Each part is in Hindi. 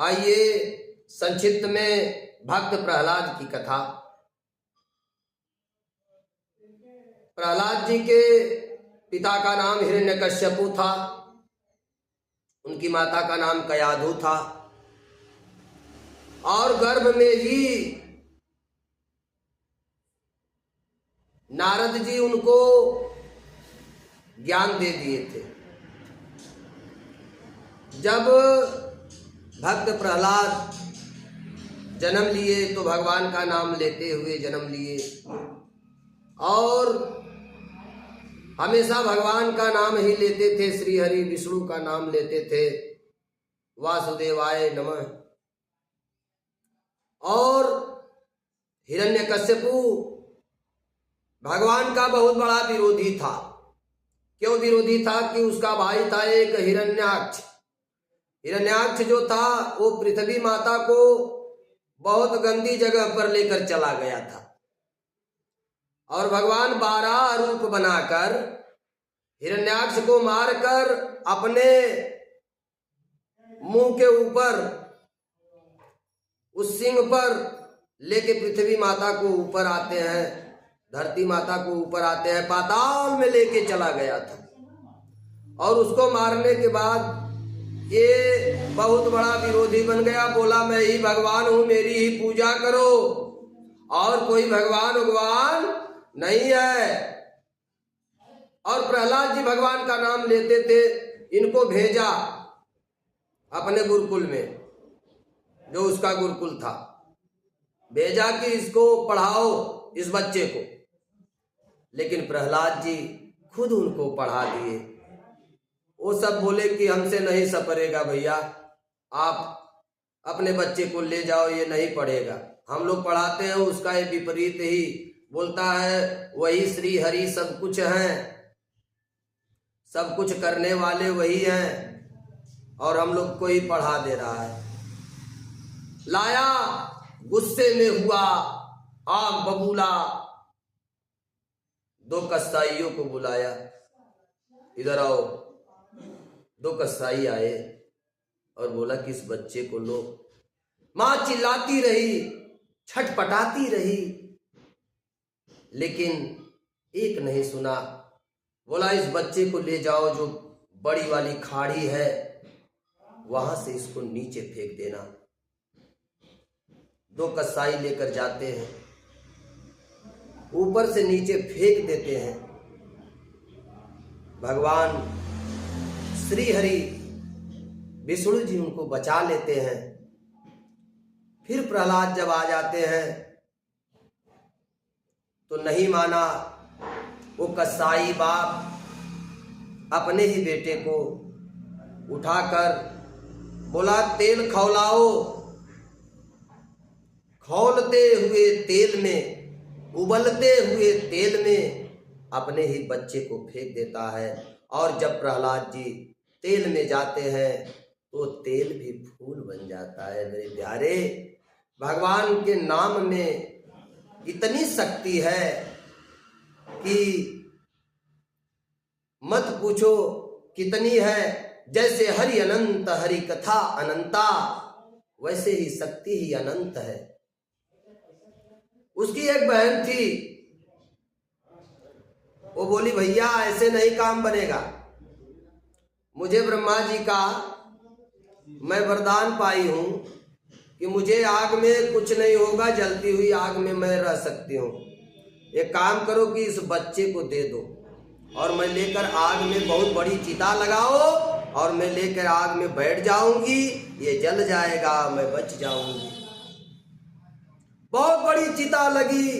आइए संक्षिप्त में भक्त प्रहलाद की कथा। प्रहलाद जी के पिता का नाम हिरण्यकश्यपु था, उनकी माता का नाम कयाधु था और गर्भ में ही नारद जी उनको ज्ञान दे दिए थे। जब भक्त प्रहलाद जन्म लिए तो भगवान का नाम लेते हुए जन्म लिए और हमेशा भगवान का नाम ही लेते थे। श्री हरि विष्णु का नाम लेते थे, वासुदेवाय नमः। और हिरण्यकश्यपु भगवान का बहुत बड़ा विरोधी था। क्यों विरोधी था? कि उसका भाई था एक हिरण्याक्ष। हिरण्याक्ष जो था वो पृथ्वी माता को बहुत गंदी जगह पर लेकर चला गया था और भगवान 12 रूप बनाकर हिरण्याक्ष को मारकर अपने मुंह के ऊपर उस सिंह पर लेके पृथ्वी माता को ऊपर आते हैं, धरती माता को ऊपर आते हैं, पाताल में लेके चला गया था। और उसको मारने के बाद ये बहुत बड़ा विरोधी बन गया। बोला मैं ही भगवान हूं, मेरी ही पूजा करो और कोई भगवान नहीं है। और प्रहलाद जी भगवान का नाम लेते थे। इनको भेजा अपने गुरुकुल में, जो उसका गुरुकुल था, भेजा कि इसको पढ़ाओ इस बच्चे को। लेकिन प्रहलाद जी खुद उनको पढ़ा दिए। वो सब बोले कि हमसे नहीं सपरेगा भैया, आप अपने बच्चे को ले जाओ, ये नहीं पढ़ेगा। हम लोग पढ़ाते हैं, उसका ये विपरीत ही बोलता है। वही श्री हरि सब कुछ हैं, सब कुछ करने वाले वही हैं और हम लोग को ही पढ़ा दे रहा है। लाया, गुस्से में हुआ, आग बबूला, 2 कसाईयों को बुलाया, इधर आओ। 2 कसाई आए और बोला कि इस बच्चे को लो। मां चिल्लाती रही, छटपटाती रही, लेकिन एक नहीं सुना। बोला इस बच्चे को ले जाओ, जो बड़ी वाली खाड़ी है वहां से इसको नीचे फेंक देना। 2 कसाई लेकर जाते हैं, ऊपर से नीचे फेंक देते हैं। भगवान श्री हरि विष्णु जी उनको बचा लेते हैं। फिर प्रहलाद जब आ जाते हैं तो नहीं माना। वो कसाई बाप अपने ही बेटे को उठाकर बोला तेल खौलाओ। खौलते हुए तेल में, उबलते हुए तेल में अपने ही बच्चे को फेंक देता है। और जब प्रहलाद जी तेल में जाते हैं तो तेल भी फूल बन जाता है। मेरे प्यारे, भगवान के नाम में इतनी शक्ति है कि मत पूछो कितनी है। जैसे हरि अनंत, हरि कथा अनंता, वैसे ही शक्ति ही अनंत है। उसकी एक बहन थी, वो बोली भैया ऐसे नहीं काम बनेगा। मुझे ब्रह्मा जी का मैं वरदान पाई हूं कि मुझे आग में कुछ नहीं होगा, जलती हुई आग में मैं रह सकती हूँ। एक काम करो कि इस बच्चे को दे दो और मैं लेकर आग में, बहुत बड़ी चिता लगाओ और मैं लेकर आग में बैठ जाऊंगी, ये जल जाएगा, मैं बच जाऊंगी। बहुत बड़ी चिता लगी,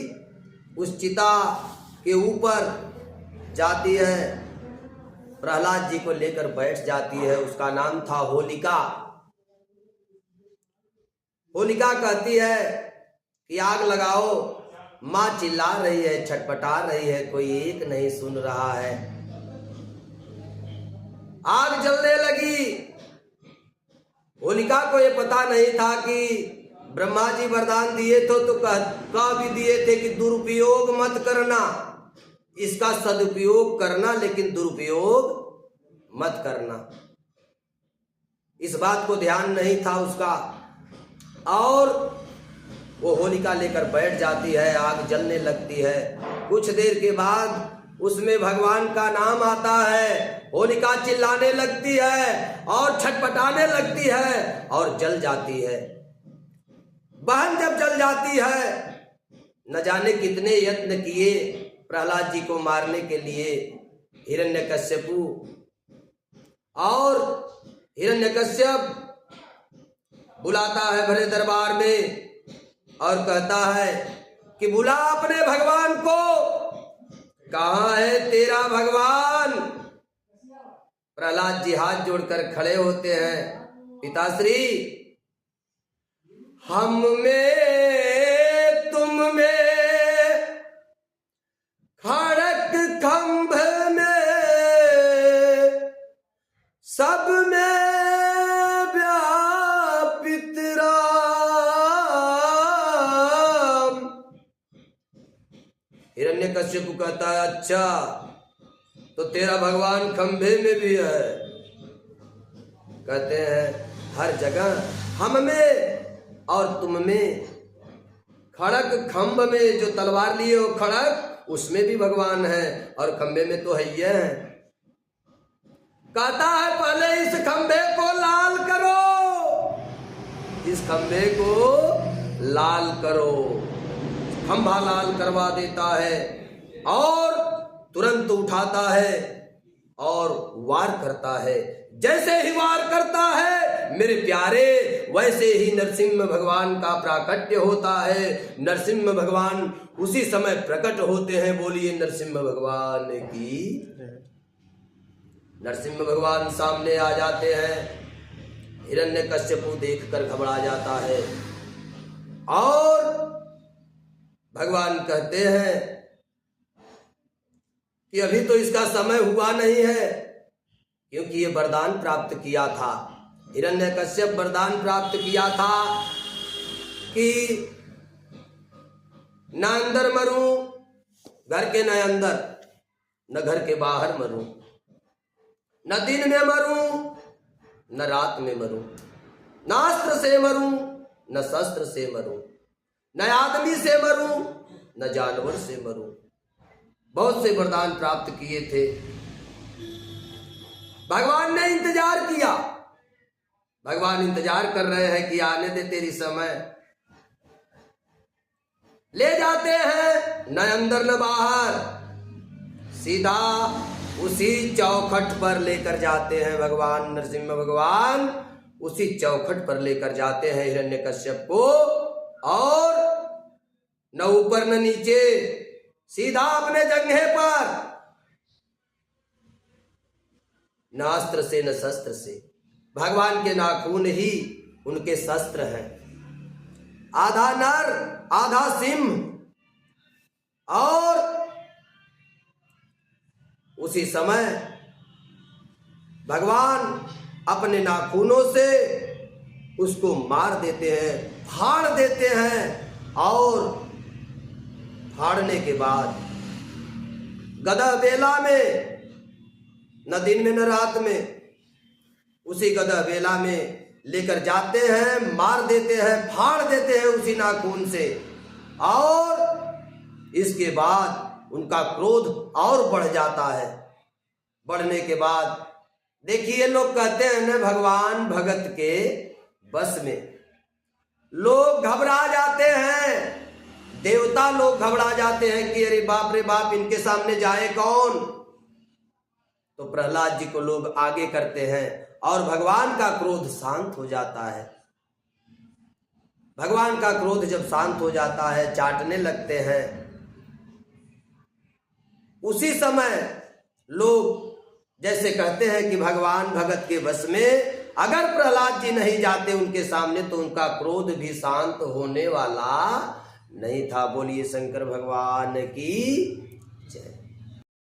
उस चिता के ऊपर जाती है, प्रहलाद जी को लेकर बैठ जाती है। उसका नाम था होलिका। होलिका कहती है कि आग लगाओ। मां चिल्ला रही है, छटपटा रही है, कोई एक नहीं सुन रहा है। आग जलने लगी। होलिका को ये पता नहीं था कि ब्रह्मा जी वरदान दिए तो कह भी दिए थे कि दुरुपयोग मत करना, इसका सदुपयोग करना, लेकिन दुरुपयोग मत करना। इस बात को ध्यान नहीं था उसका, और वो होलिका लेकर बैठ जाती है, आग जलने लगती है। कुछ देर के बाद उसमें भगवान का नाम आता है, होलिका चिल्लाने लगती है और छटपटाने लगती है और जल जाती है। बहन जब जल जाती है, न जाने कितने यत्न किए प्रहलाद जी को मारने के लिए हिरण्यकश्यपु, और हिरण्यकश्यप बुलाता है भरे दरबार में और कहता है कि बुला अपने भगवान को, कहाँ है तेरा भगवान। प्रहलाद जी हाथ जोड़कर खड़े होते हैं, पिताश्री हम में तुम में खड़क खंभ में सब में व्यापित राम। हिरण्यकश्यप कहता है अच्छा तो तेरा भगवान खंभे में भी है। कहते हैं हर जगह हम में और तुम में, खड़क खंभ में जो तलवार लिए हो खड़क, उसमें भी भगवान है और खंभे में तो है ही है। कहता है पहले इस खंभे को लाल करो, इस खंभे को लाल करो। खंभा लाल करवा देता है और तुरंत उठाता है और वार करता है। जैसे ही वार करता है मेरे प्यारे, वैसे ही नरसिंह भगवान का प्राकट्य होता है। नरसिंह भगवान उसी समय प्रकट होते हैं। बोलिए नरसिंह भगवान की। नरसिंह भगवान सामने आ जाते हैं। हिरण्यकश्यपु देखकर घबरा जाता है और भगवान कहते हैं कि अभी तो इसका समय हुआ नहीं है, क्योंकि ये वरदान प्राप्त किया था। हिरण्यकश्यप वरदान प्राप्त किया था कि न अंदर मरूं घर के, न अंदर न घर के बाहर मरूं, न दिन में मरूं न रात में मरूं, न अस्त्र से मरूं न शस्त्र से मरूं, न आदमी से मरूं न जानवर से मरूं। बहुत से वरदान प्राप्त किए थे। भगवान ने इंतजार किया, भगवान इंतजार कर रहे हैं कि आने दे तेरी समय। ले जाते हैं न अंदर न बाहर, सीधा उसी चौखट पर लेकर जाते हैं भगवान नरसिंह भगवान। उसी चौखट पर लेकर जाते हैं हिरण्यकश्यप को, और न ऊपर न नीचे, सीधा अपने जंघे पर, न अस्त्र से न शस्त्र से। भगवान के नाखून ही उनके शस्त्र हैं। आधा नर आधा सिंह, और उसी समय भगवान अपने नाखूनों से उसको मार देते हैं, फाड़ देते हैं, और फाड़ने के बाद गदा बेला में, न दिन में न रात में, उसी गदा बेला में लेकर जाते हैं, मार देते हैं, फाड़ देते हैं उसी नाखून से। और इसके बाद उनका क्रोध और बढ़ जाता है। बढ़ने के बाद देखिए, लोग कहते हैं न भगवान भगत के बस में। लोग घबरा जाते हैं, देवता लोग घबरा जाते हैं कि अरे बाप रे बाप, इनके सामने जाए कौन। तो प्रहलाद जी को लोग आगे करते हैं और भगवान का क्रोध शांत हो जाता है। भगवान का क्रोध जब शांत हो जाता है, चाटने लगते हैं। उसी समय लोग जैसे कहते हैं कि भगवान भगत के वश में अगर प्रहलाद जी नहीं जाते उनके सामने तो उनका क्रोध भी शांत होने वाला नहीं था। बोलिए शंकर भगवान की जय।